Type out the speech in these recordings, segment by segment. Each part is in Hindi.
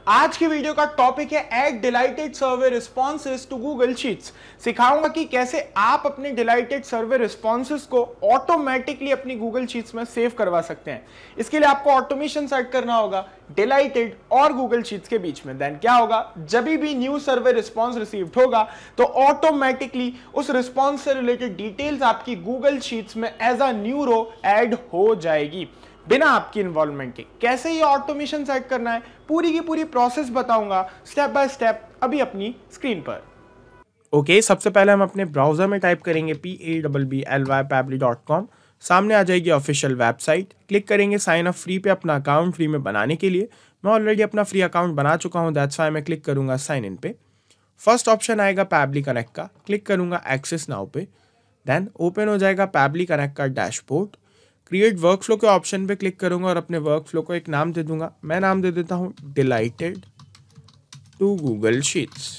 आज की वीडियो का टॉपिक है add delighted survey responses to Google Sheets. सिखाऊंगा कि कैसे आप अपने डिलाइटेड सर्वे रिस्पॉन्सेज को ऑटोमेटिकली अपनी गूगल शीट्स में सेव करवा सकते हैं। इसके लिए आपको ऑटोमेशन सेट करना होगा डिलाइटेड और गूगल शीट्स के बीच में। देन क्या होगा, जब भी न्यू सर्वे रिस्पॉन्स रिसीव्ड होगा तो ऑटोमेटिकली उस रिस्पॉन्स से रिलेटेड डिटेल्स आपकी गूगल शीट्स में as a new row add हो जाएगी बिना आपकी इन्वॉल्वमेंट के। कैसे ये ऑटोमेशन सेट करना है, पूरी की पूरी प्रोसेस बताऊंगा स्टेप बाय स्टेप अभी अपनी स्क्रीन पर। ओके, सबसे पहले हम अपने ब्राउजर में टाइप करेंगे pabbly.com। सामने आ जाएगी ऑफिशियल वेबसाइट। क्लिक करेंगे साइन अप फ्री पे अपना अकाउंट फ्री में बनाने के लिए। मैं ऑलरेडी अपना फ्री अकाउंट बना चुका हूँ, दैट्स व्हाई मैं क्लिक करूंगा साइन इन पे। फर्स्ट ऑप्शन आएगा पैबली कनेक्ट का, क्लिक करूंगा एक्सेस नाउ पे। देन ओपन हो जाएगा पैबली कनेक्ट का डैशबोर्ड। क्रिएट वर्कफ्लो के ऑप्शन पे क्लिक करूंगा और अपने वर्कफ्लो को एक नाम दे दूंगा। मैं नाम दे देता हूं डिलाइटेड टू गूगल शीट्स।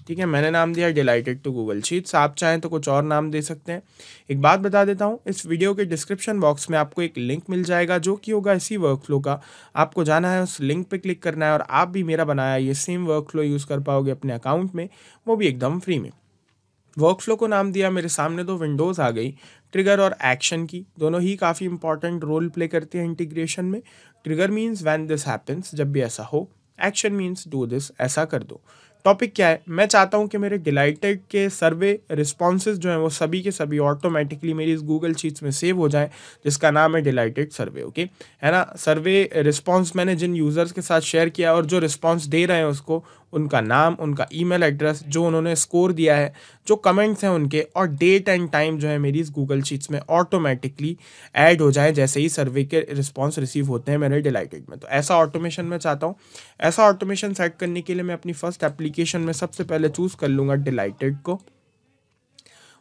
ठीक है, मैंने नाम दिया डिलाइटेड टू गूगल शीट्स। आप चाहें तो कुछ और नाम दे सकते हैं। एक बात बता देता हूं, इस वीडियो के डिस्क्रिप्शन बॉक्स में आपको एक लिंक मिल जाएगा जो कि होगा इसी वर्कफ्लो का। आपको जाना है, उस लिंक पे क्लिक करना है और आप भी मेरा बनाया ये सेम वर्कफ्लो यूज़ कर पाओगे अपने अकाउंट में, वो भी एकदम फ्री में। वर्कफ्लो को नाम दिया, मेरे सामने दो विंडोज़ आ गई, ट्रिगर और एक्शन की। दोनों ही काफ़ी इंपॉर्टेंट रोल प्ले करते हैं इंटीग्रेशन में। Trigger means when this happens, जब भी ऐसा हो। एक्शन मीन्स डू दिस, ऐसा कर दो। टॉपिक क्या है, मैं चाहता हूं कि मेरे डिलाइटेड के सर्वे रिस्पॉन्सेज जो हैं वो सभी के सभी ऑटोमेटिकली मेरी इस गूगल शीट्स में सेव हो जाएं, जिसका नाम है डिलाइटेड सर्वे। ओके, है ना। सर्वे रिस्पॉन्स मैंने जिन यूज़र्स के साथ शेयर किया और जो रिस्पॉन्स दे रहे हैं उसको, उनका नाम, उनका ईमेल एड्रेस, जो उन्होंने स्कोर दिया है, जो कमेंट्स हैं उनके, और डेट एंड टाइम जो है मेरी इस गूगल शीट्स में ऑटोमेटिकली ऐड हो जाए जैसे ही सर्वे के रिस्पॉन्स रिसीव होते हैं मेरे डिलाइटेड में। तो ऐसा ऑटोमेशन मैं चाहता हूँ। ऐसा ऑटोमेशन सेट करने के लिए मैं अपनी फर्स्ट एप्लीकेशन में सबसे पहले चूज़ कर लूँगा डिलाइटेड को।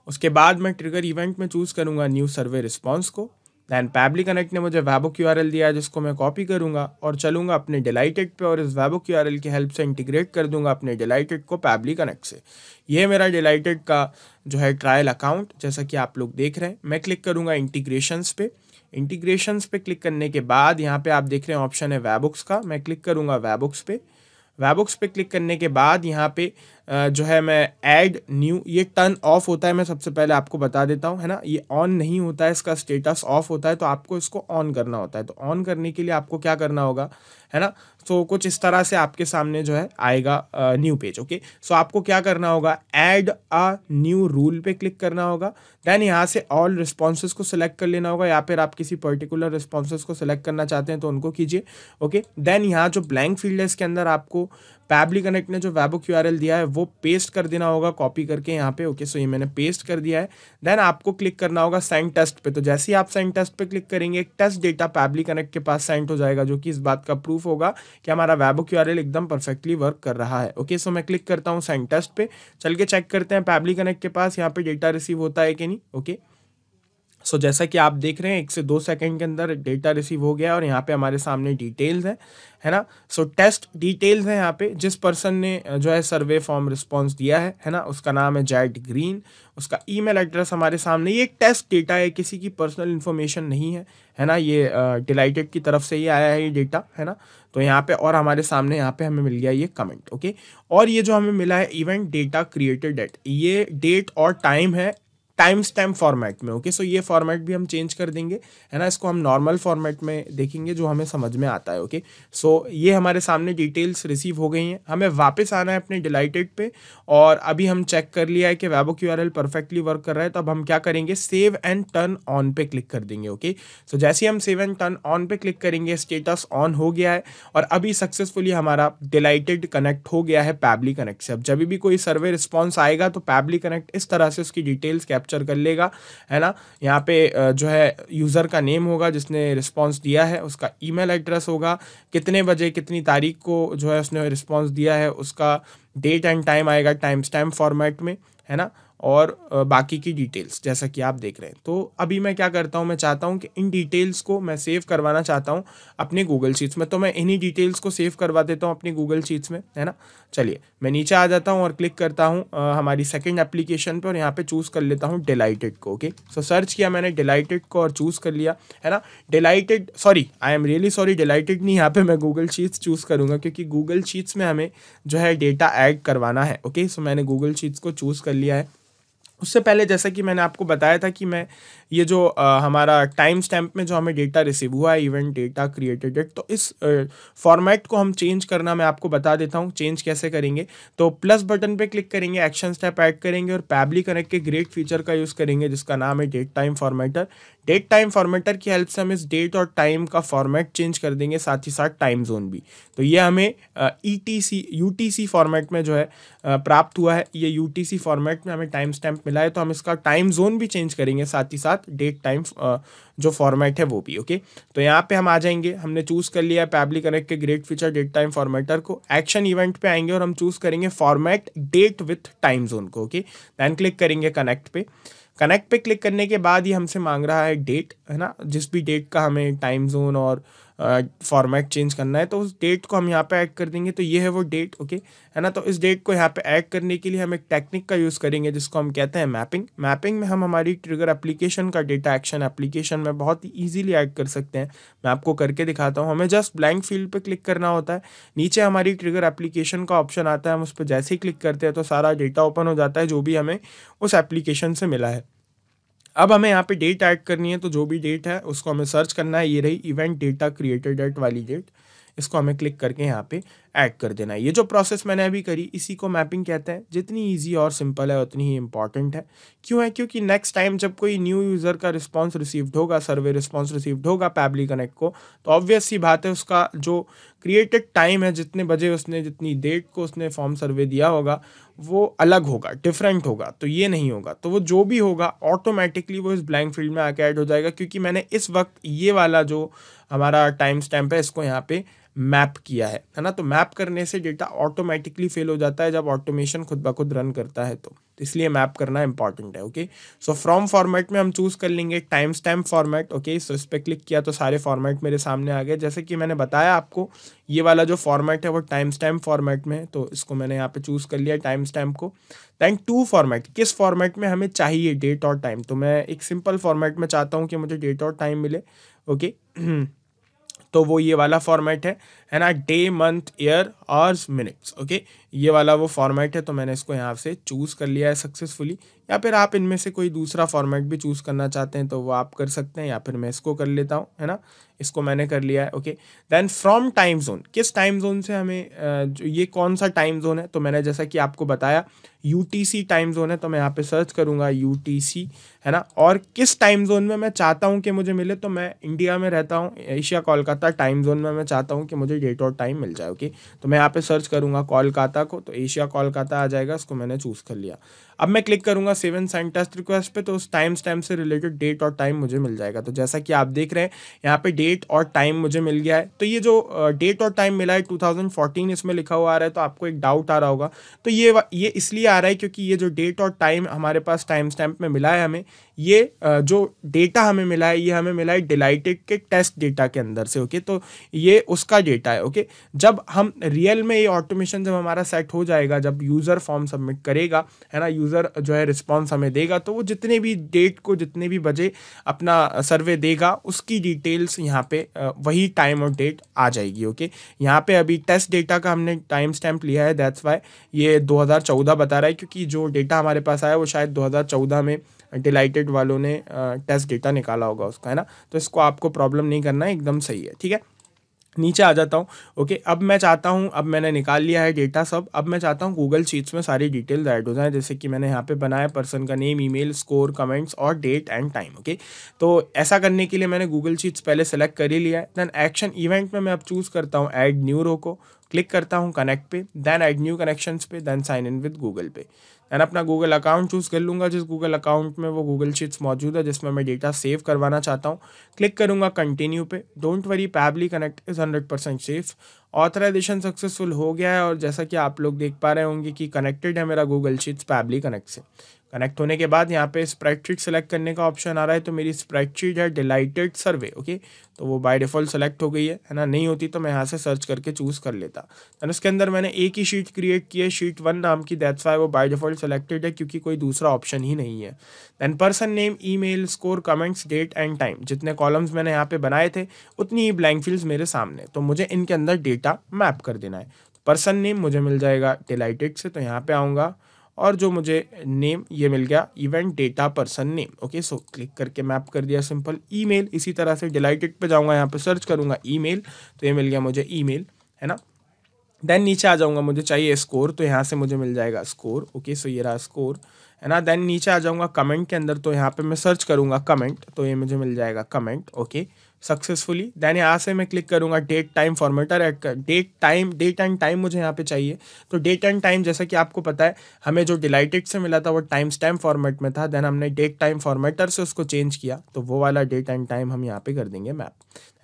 उसके बाद मैं ट्रिगर इवेंट में चूज़ करूँगा न्यू सर्वे रिस्पॉन्स को। दैन पैबली कनेक्ट ने मुझे वेबो QRL दिया है जिसको मैं कॉपी करूंगा और चलूंगा अपने डिलाइटेड पे और इस वेबो QRL की हेल्प से इंटीग्रेट कर दूंगा अपने डिलाइटेड को पैबली कनेक्ट से। ये मेरा डिलाइटेड का जो है ट्रायल अकाउंट, जैसा कि आप लोग देख रहे हैं। मैं क्लिक करूंगा इंटीग्रेशंस पे। इंटीग्रेशंस पे क्लिक करने के बाद यहाँ पे आप देख रहे हैं ऑप्शन है वेबुक्स का। मैं क्लिक करूँगा वेबुक्स पे। वेबुक्स पे क्लिक करने के बाद यहाँ पे जो है मैं ऐड न्यू, ये टर्न ऑफ होता है, मैं सबसे पहले आपको बता देता हूँ, है ना। ये ऑन नहीं होता है, इसका स्टेटस ऑफ होता है, तो आपको इसको ऑन करना होता है। तो ऑन करने के लिए आपको क्या करना होगा, है ना। तो कुछ इस तरह से आपके सामने जो है आएगा न्यू पेज। ओके, सो आपको क्या करना होगा, ऐड अ न्यू रूल पे क्लिक करना होगा। देन यहाँ से ऑल रिस्पॉन्सेज को सिलेक्ट कर लेना होगा, या फिर आप किसी पर्टिकुलर रिस्पॉन्सेज को सिलेक्ट करना चाहते हैं तो उनको कीजिए। ओके, देन यहाँ जो ब्लैंक फील्ड है इसके अंदर आपको पैबली कनेक्ट ने जो वेबो QRL दिया है वो पेस्ट कर देना होगा कॉपी करके यहाँ पे। ओके, सो ये मैंने पेस्ट कर दिया है। देन आपको क्लिक करना होगा सेंड टेस्ट पे। तो जैसे ही आप सेंड टेस्ट पे क्लिक करेंगे, एक टेस्ट डेटा पैबली कनेक्ट के पास सेंड हो जाएगा, जो कि इस बात का प्रूफ होगा कि हमारा वेबो QRL एकदम परफेक्टली वर्क कर रहा है। ओके, सो मैं क्लिक करता हूँ सेंड टेस्ट पे। चल के चेक करते हैं पैबली कनेक्ट के पास यहाँ पे डेटा रिसीव होता है कि नहीं। ओके, सो जैसा कि आप देख रहे हैं 1 से 2 सेकंड के अंदर डेटा रिसीव हो गया और यहाँ पे हमारे सामने डिटेल्स हैं, है ना। सो टेस्ट डिटेल्स हैं यहाँ पे। जिस पर्सन ने जो है सर्वे फॉर्म रिस्पॉन्स दिया है ना, उसका नाम है जेड ग्रीन। उसका ईमेल एड्रेस हमारे सामने, ये एक टेस्ट डेटा है, किसी की पर्सनल इन्फॉर्मेशन नहीं है ना। ये डिलाइटेड की तरफ से ही आया है ये डेटा, है ना। तो यहाँ पे और हमारे सामने यहाँ पे हमें मिल गया ये कमेंट। ओके, और ये जो हमें मिला है इवेंट डेटा क्रिएटेड एट, ये डेट और टाइम है टाइम स्टैम्प फॉर्मेट में। ओके, सो ये फॉर्मेट भी हम चेंज कर देंगे, है ना। इसको हम नॉर्मल फॉर्मेट में देखेंगे जो हमें समझ में आता है। ओके, सो ये हमारे सामने डिटेल्स रिसीव हो गई हैं। हमें वापस आना है अपने डिलाइटेड पे और अभी हम चेक कर लिया है कि वेबो QRL परफेक्टली वर्क कर रहा है। तो अब हम क्या करेंगे, सेव एंड टर्न ऑन पे क्लिक कर देंगे। ओके, सो जैसे ही हम सेव एंड टर्न ऑन पे क्लिक करेंगे, स्टेटस ऑन हो गया है और अभी सक्सेसफुली हमारा डिलाइटेड कनेक्ट हो गया है पैबली कनेक्ट से। अब जब भी कोई सर्वे रिस्पॉन्स आएगा तो पैबली कनेक्ट इस तरह से उसकी डिटेल्स कैप्चर कर लेगा, है ना। यहाँ पे जो है यूज़र का नेम होगा जिसने रिस्पॉन्स दिया है, उसका ईमेल एड्रेस होगा, कितने बजे कितनी तारीख को जो है उसने रिस्पॉन्स दिया है, उसका डेट एंड टाइम आएगा टाइम स्टैम्प फॉर्मेट में, है ना। और बाकी की डिटेल्स जैसा कि आप देख रहे हैं। तो अभी मैं क्या करता हूँ, मैं चाहता हूँ कि इन डिटेल्स को मैं सेव करवाना चाहता हूँ अपने गूगल शीट्स में, तो मैं इन्हीं डिटेल्स को सेव करवा देता हूँ अपनी गूगल शीट्स में, है ना। चलिए मैं नीचे आ जाता हूँ और क्लिक करता हूँ हमारी सेकंड एप्लीकेशन पर और यहाँ पे चूज़ कर लेता हूँ डिलाइटेड को। ओके, सो सर्च किया मैंने डिलाइटेड को और चूज़ कर लिया, है ना। Dilated, sorry I am really sorry, dilated नहीं, यहाँ पे मैं गूगल शीट्स चूज़ करूँगा क्योंकि गूगल शीट्स में हमें जो है डेटा ऐड करवाना है। ओके, सो मैंने गूगल शीट्स को चूज़ कर लिया है। उससे पहले जैसा कि मैंने आपको बताया था कि मैं ये जो हमारा टाइम स्टैम्प में जो हमें डेटा रिसीव हुआ है, इवेंट डेटा क्रिएटेड डेट, तो इस फॉर्मेट को हम चेंज करना मैं आपको बता देता हूँ चेंज कैसे करेंगे। तो प्लस बटन पे क्लिक करेंगे, एक्शन स्टेप ऐड करेंगे और पैबली कनेक्ट के ग्रेट फीचर का यूज़ करेंगे जिसका नाम है date time formatter. Date time formatter की हेल्प से हम इस डेट और टाइम का फॉर्मेट चेंज कर देंगे, साथ ही साथ टाइम जोन भी। तो ये हमें यूटीसी फॉर्मेट में जो है प्राप्त हुआ है। ये यूटीसी फॉर्मेट में हमें टाइम स्टैम्प मिला है, तो हम इसका टाइम जोन भी चेंज करेंगे, साथ ही साथ डेट टाइम जो फॉर्मेट है वो भी। ओके, तो यहाँ पे हम आ जाएंगे, हमने चूज़ कर लिया है पैबली कनेक्ट के great feature date time formatter को। एक्शन इवेंट पे आएंगे और हम चूज़ करेंगे format date with time zone को। ओके, दैन क्लिक करेंगे कनेक्ट पे। कनेक्ट पे क्लिक करने के बाद ये हमसे मांग रहा है डेट, है ना, जिस भी डेट का हमें टाइम जोन और फॉर्मेट चेंज करना है तो उस डेट को हम यहाँ पे ऐड कर देंगे। तो ये है वो डेट, ओके, है ना। तो इस डेट को यहाँ पे ऐड करने के लिए हम एक टेक्निक का यूज़ करेंगे जिसको हम कहते हैं मैपिंग। मैपिंग में हम हमारी ट्रिगर एप्लीकेशन का डेटा एक्शन एप्लीकेशन में बहुत ही ईजिली ऐड कर सकते हैं। मैं आपको करके दिखाता हूँ। हमें जस्ट ब्लैंक फील्ड पे क्लिक करना होता है, नीचे हमारी ट्रिगर एप्लीकेशन का ऑप्शन आता है, हम उस पर जैसे ही क्लिक करते हैं तो सारा डेटा ओपन हो जाता है जो भी हमें उस एप्लीकेशन से मिला है। अब हमें यहाँ पे डेट ऐड करनी है, तो जो भी डेट है उसको हमें सर्च करना है। ये रही इवेंट डेटा क्रिएटेड डेट वाली डेट, इसको हमें क्लिक करके यहाँ पे ऐड कर देना है। ये जो प्रोसेस मैंने अभी करी इसी को मैपिंग कहते हैं। जितनी इजी और सिंपल है उतनी ही इंपॉर्टेंट है। क्यों है? क्योंकि नेक्स्ट टाइम जब कोई न्यू यूज़र का रिस्पॉन्स रिसीव्ड होगा, सर्वे रिस्पॉन्स रिसीव्ड होगा पैबली कनेक्ट को, तो ऑब्वियस सी बात है उसका जो क्रिएटेड टाइम है, जितने बजे उसने, जितनी डेट को उसने फॉर्म सर्वे दिया होगा, वो अलग होगा, डिफरेंट होगा। तो ये नहीं होगा, तो वो जो भी होगा ऑटोमेटिकली वो इस ब्लैंक फील्ड में आके ऐड हो जाएगा, क्योंकि मैंने इस वक्त ये वाला जो हमारा टाइम स्टैम्प है इसको यहाँ पे मैप किया है ना। तो मैप करने से डेटा ऑटोमेटिकली फिल हो जाता है जब ऑटोमेशन खुद ब खुद रन करता है, तो इसलिए मैप करना इंपॉर्टेंट है। ओके, सो फ्रॉम फॉर्मेट में हम चूज़ कर लेंगे टाइम स्टैम्प फॉर्मेट। ओके, सो इस पर क्लिक किया तो सारे फॉर्मेट मेरे सामने आ गए। जैसे कि मैंने बताया आपको, ये वाला जो फॉर्मेट है वो टाइम स्टैम्प फॉर्मेट में है, तो इसको मैंने यहाँ पे चूज़ कर लिया टाइम स्टैम्प को। दैन टू फॉर्मेट, किस फॉर्मेट में हमें चाहिए डेट और टाइम, तो मैं एक सिंपल फॉर्मेट में चाहता हूँ कि मुझे डेट और टाइम मिले। ओके तो वो ये वाला फॉर्मेट है ना, day month year hours minutes. Okay, ये वाला वो फॉर्मेट है, तो मैंने इसको यहाँ से चूज़ कर लिया है सक्सेसफुली। या फिर आप इनमें से कोई दूसरा फॉर्मेट भी चूज़ करना चाहते हैं तो वो आप कर सकते हैं, या फिर मैं इसको कर लेता हूँ, है ना। इसको मैंने कर लिया है। Okay, then from time zone, किस टाइम जोन से हमें जो ये कौन सा टाइम जोन है, तो मैंने जैसा कि आपको बताया यूटीसी टाइम जोन है, तो मैं यहाँ पे सर्च करूँगा यूटीसी, है ना। और किस टाइम जोन में मैं चाहता हूँ कि मुझे मिले, तो मैं इंडिया में रहता हूँ, एशिया कोलकाता टाइम जोन में मैं चाहता हूँ कि मुझे डेट और टाइम मिल जाए। ओके, तो मैं यहाँ पे सर्च करूँगा कोलकाता को, तो एशिया कोलकाता आ जाएगा, इसको मैंने चूज़ कर लिया। अब मैं क्लिक करूँगा save and send test request पे, तो उस टाइम स्टैम्प से रिलेटेड डेट और टाइम मुझे मिल जाएगा। तो जैसा कि आप देख रहे हैं यहाँ पे डेट और टाइम मुझे मिल गया है। तो ये जो डेट और टाइम मिला है 2014 इसमें लिखा हुआ आ रहा है, तो आपको एक डाउट आ रहा होगा, तो ये इसलिए आ रहा है क्योंकि ये जो डेट और टाइम हमारे पास टाइम स्टैम्प में मिला है हमें, ये जो डेटा हमें मिला है ये हमें मिला है डिलाइटेड के टेस्ट डेटा के अंदर से। ओके, तो ये उसका डेटा है। ओके, जब हम रियल में ये ऑटोमेशन जब हमारा सेट हो जाएगा, जब यूज़र फॉर्म सबमिट करेगा, है ना, यूज़र जो है रिस्पॉन्स हमें देगा, तो वो जितने भी डेट को, जितने भी बजे अपना सर्वे देगा, उसकी डिटेल्स यहाँ पे वही टाइम और डेट आ जाएगी। ओके, यहाँ पे अभी टेस्ट डेटा का हमने टाइम स्टैम्प लिया है, दैट्स वाई ये 2014 बता रहा है, क्योंकि जो डेटा हमारे पास आया वो शायद 2014 में डिलाइटेड वालों ने टेस्ट डेटा निकाला होगा उसका, है ना। तो इसको आपको प्रॉब्लम नहीं करना है, एकदम सही है, ठीक है। नीचे आ जाता हूँ। ओके, अब मैं चाहता हूँ, अब मैंने निकाल लिया है डेटा सब, अब मैं चाहता हूँ गूगल शीट्स में सारी डिटेल्स ऐड हो जाए, जैसे कि मैंने यहाँ पे बनाया पर्सन का नेम, ईमेल, स्कोर, कमेंट्स और डेट एंड टाइम। ओके, तो ऐसा करने के लिए मैंने गूगल शीट्स पहले सेलेक्ट कर ही लिया है। दैन एक्शन इवेंट में मैं अब चूज़ करता हूँ ऐड न्यू रो को, क्लिक करता हूँ कनेक्ट पे, दैन ऐड न्यू कनेक्शंस पे, then sign in with Google पे। दैन अपना गूगल अकाउंट चूज़ कर लूँगा, जिस गूगल अकाउंट में वो गूगल शीट्स मौजूद है जिसमें मैं डेटा सेव करवाना चाहता हूँ। क्लिक करूँगा कंटिन्यू पे। Don't worry, Pabbly Connect is 100% safe. Authorization successful हो गया है और जैसा कि आप लोग देख पा रहे होंगे कि कनेक्टेड है मेरा गूगल शीट्स पैबली कनेक्ट से। कनेक्ट होने के बाद यहाँ पे स्प्रेडशीट सेलेक्ट करने का ऑप्शन आ रहा है, तो मेरी स्प्रेडशीट है डिलाइटेड सर्वे। ओके, तो वो बाय डिफ़ॉल्ट सेलेक्ट हो गई है ना। नहीं होती तो मैं यहाँ से सर्च करके चूज़ कर लेता। देन उसके अंदर मैंने एक ही शीट क्रिएट की है, शीट 1 नाम की, दैट्स वाई वो बाय डिफ़ॉल्ट सेलेक्टेड है क्योंकि कोई दूसरा ऑप्शन ही नहीं है। Then person name, email, score, comments, date and time, जितने कॉलम्स मैंने यहाँ पे बनाए थे उतनी ही ब्लैंक फील्ड्स मेरे सामने, तो मुझे इनके अंदर डेटा मैप कर देना है। पर्सन नेम मुझे मिल जाएगा डिलाइटेड से, तो यहाँ पे आऊँगा और जो मुझे नेम ये मिल गया event data person name. Okay, so click करके मैप कर दिया सिंपल। ईमेल इसी तरह से डिलाइटेड पे जाऊंगा, यहाँ पे सर्च करूंगा ईमेल, तो ये मिल गया मुझे ईमेल, है ना। देन नीचे आ जाऊंगा, मुझे चाहिए स्कोर, तो यहाँ से मुझे मिल जाएगा स्कोर। ओके, सो ये रहा स्कोर, है ना। देन नीचे आ जाऊंगा कमेंट के अंदर, तो यहाँ पे मैं सर्च करूंगा कमेंट, तो ये मुझे मिल जाएगा कमेंट। Okay, successfully. देन यहाँ से मैं क्लिक करूंगा date time formatter, date and time मुझे यहाँ पे चाहिए। तो डेट एंड टाइम जैसा कि आपको पता है हमें जो डिलाइटेड से मिला था वो टाइम स्टैम्प फॉर्मेट में था, देन हमने डेट टाइम फॉर्मेटर से उसको चेंज किया, तो वो वाला डेट एंड टाइम हम यहाँ पे कर देंगे मैप।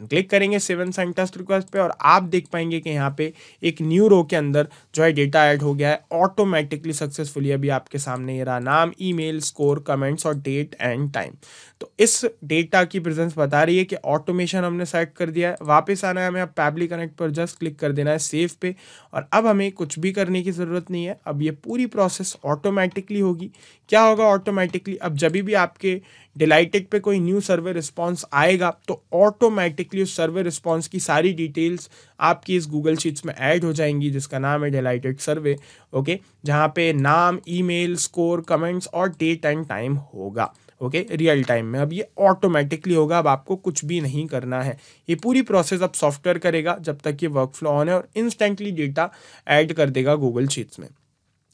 क्लिक करेंगे save and send test request पे और आप देख पाएंगे कि यहाँ पे एक न्यू रो के अंदर जो है डेटा ऐड हो गया है ऑटोमेटिकली सक्सेसफुली। अभी आपके सामने ये रहा नाम, ईमेल, स्कोर, कमेंट्स और डेट एंड टाइम। तो इस डेटा की प्रेजेंस बता रही है कि ऑटोमेशन हमने सेट कर दिया है। वापस आना है हमें, अब पैबली कनेक्ट पर जस्ट क्लिक कर देना है सेव पे, और अब हमें कुछ भी करने की ज़रूरत नहीं है। अब ये पूरी प्रोसेस ऑटोमेटिकली होगी। क्या होगा ऑटोमेटिकली? अब जब भी आपके डिलाइटेड पे कोई न्यू सर्वे रिस्पॉन्स आएगा तो ऑटोमेटिकली उस सर्वे रिस्पॉन्स की सारी डिटेल्स आपकी इस गूगल शीट्स में ऐड हो जाएंगी, जिसका नाम है डिलाइटेड सर्वे। ओके, जहाँ पे नाम, ईमेल, स्कोर, कमेंट्स और डेट एंड टाइम होगा। ओके, रियल टाइम में अब ये ऑटोमेटिकली होगा। अब आपको कुछ भी नहीं करना है, ये पूरी प्रोसेस अब सॉफ्टवेयर करेगा जब तक ये वर्कफ्लो ऑन है, और इंस्टेंटली डेटा ऐड कर देगा गूगल शीट्स में,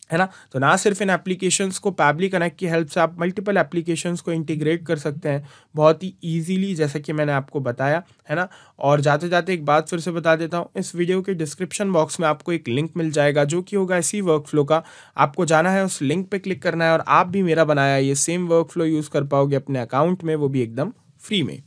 है ना। तो ना सिर्फ इन एप्लीकेशंस को पैबली कनेक्ट की हेल्प से आप मल्टीपल एप्लीकेशंस को इंटीग्रेट कर सकते हैं बहुत ही इजीली, जैसे कि मैंने आपको बताया, है ना। और जाते जाते एक बात फिर से बता देता हूँ, इस वीडियो के डिस्क्रिप्शन बॉक्स में आपको एक लिंक मिल जाएगा जो कि होगा इसी वर्कफ्लो का। आपको जाना है, उस लिंक पे क्लिक करना है और आप भी मेरा बनाया ये सेम वर्कफ्लो यूज़ कर पाओगे अपने अकाउंट में, वो भी एकदम फ्री में।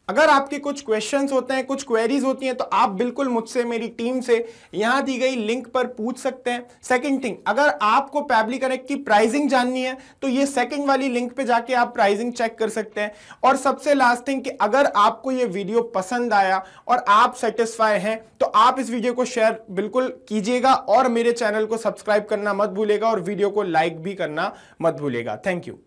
अगर आपके कुछ क्वेश्चंस होते हैं, कुछ क्वेरीज होती हैं, तो आप बिल्कुल मुझसे, मेरी टीम से यहां दी गई लिंक पर पूछ सकते हैं। सेकंड थिंग, अगर आपको पैबली कनेक्ट की प्राइसिंग जाननी है तो ये सेकंड वाली लिंक पे जाके आप प्राइसिंग चेक कर सकते हैं। और सबसे लास्ट थिंग कि अगर आपको ये वीडियो पसंद आया और आप सेटिस्फाई हैं तो आप इस वीडियो को शेयर बिल्कुल कीजिएगा और मेरे चैनल को सब्सक्राइब करना मत भूलिएगा और वीडियो को लाइक भी करना मत भूलिएगा। Thank you.